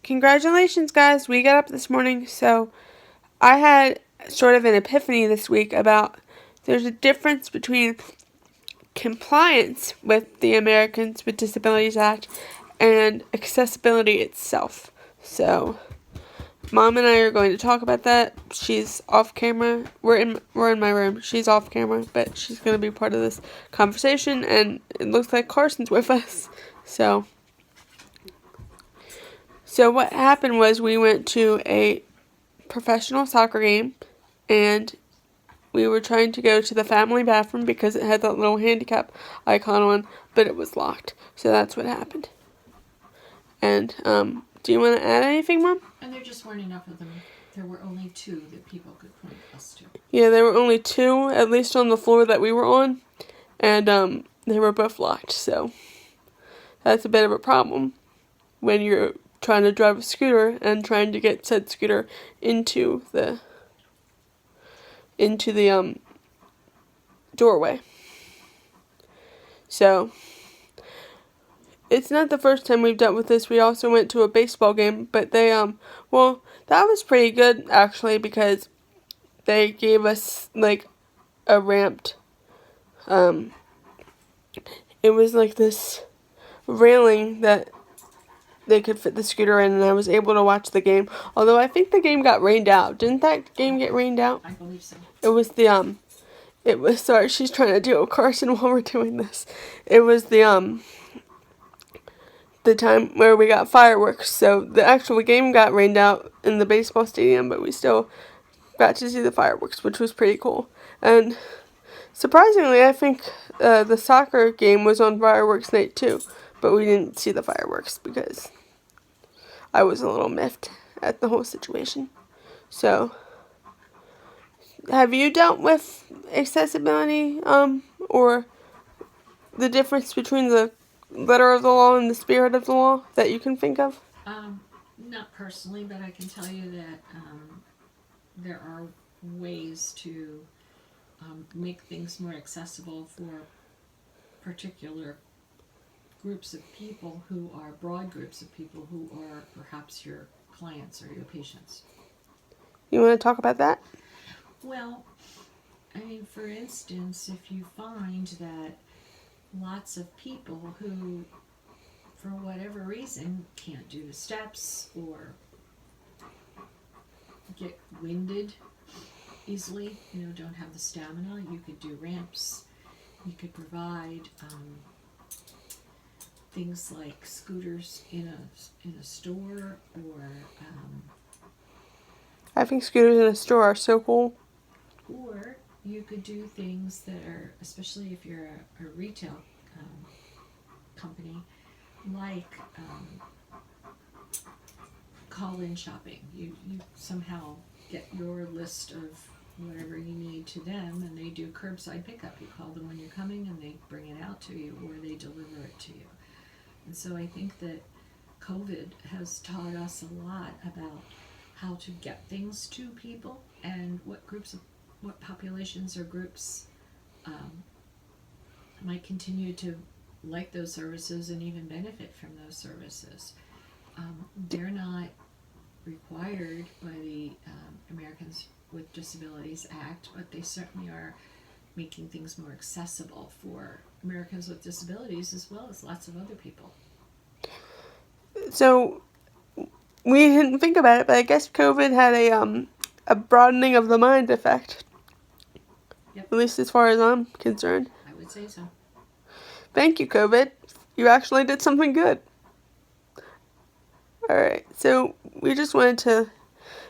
Congratulations, guys. We got up this morning, so I had sort of an epiphany this week about there's a difference between compliance with the Americans with Disabilities Act and accessibility itself. So, Mom and I are going to talk about that. She's off camera. We're in my room. She's off camera, but she's going to be part of this conversation, and it looks like Carson's with us. So what happened was we went to a professional soccer game, and we were trying to go to the family bathroom because it had that little handicap icon on, but it was locked. So that's what happened. And do you want to add anything, Mom? And there just weren't enough of them. There were only 2 that people could point us to. Yeah, there were only 2, at least on the floor that we were on, and they were both locked. So that's a bit of a problem when you're trying to drive a scooter and trying to get said scooter into the doorway. So it's not the first time we've dealt with this. We also went to a baseball game, but they well, that was pretty good actually because they gave us like a ramped it was like this railing that they could fit the scooter in, and I was able to watch the game. Although I think the game got rained out. Didn't that game get rained out? I believe so. It was sorry, she's trying to deal with Carson while we're doing this. It was the time where we got fireworks. So the actual game got rained out in the baseball stadium, but we still got to see the fireworks, which was pretty cool. And surprisingly, I think the soccer game was on fireworks night too, but we didn't see the fireworks because I was a little miffed at the whole situation. So, have you dealt with accessibility, or the difference between the letter of the law and the spirit of the law that you can think of? Not personally, but I can tell you that there are ways to make things more accessible for particular groups of people who are broad groups of people who are perhaps your clients or your patients. You want to talk about that? Well, I mean, for instance, if you find that lots of people who, for whatever reason, can't do the steps or get winded easily, don't have the stamina, you could do ramps. You could provide things like scooters in a store, or I think scooters in a store are so cool. Or you could do things that are, especially if you're a retail company, like call-in shopping. You somehow get your list of whatever you need to them, and they do curbside pickup. You call them when you're coming, and they bring it out to you, or they deliver it to you. And so I think that COVID has taught us a lot about how to get things to people and what populations or groups might continue to like those services and even benefit from those services. They're not required by the Americans with Disabilities Act, but they certainly are making things more accessible for Americans with disabilities as well as lots of other people. So we didn't think about it, but I guess COVID had a broadening of the mind effect. Yep. At least as far as I'm concerned. I would say so. Thank you, COVID. You actually did something good. Alright, so we just wanted to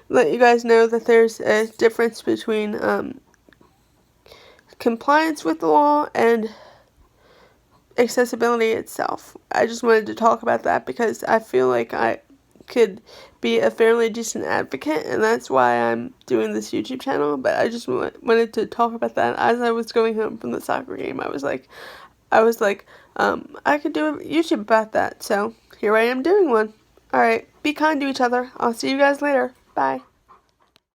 let you guys know that there's a difference between compliance with the law and accessibility itself. I just wanted to talk about that because I feel like I could be a fairly decent advocate, and that's why I'm doing this YouTube channel. But I just wanted to talk about that. As I was going home from the soccer game, I was like, I could do a YouTube about that. So here I am doing one. Alright, be kind to each other. I'll see you guys later. Bye.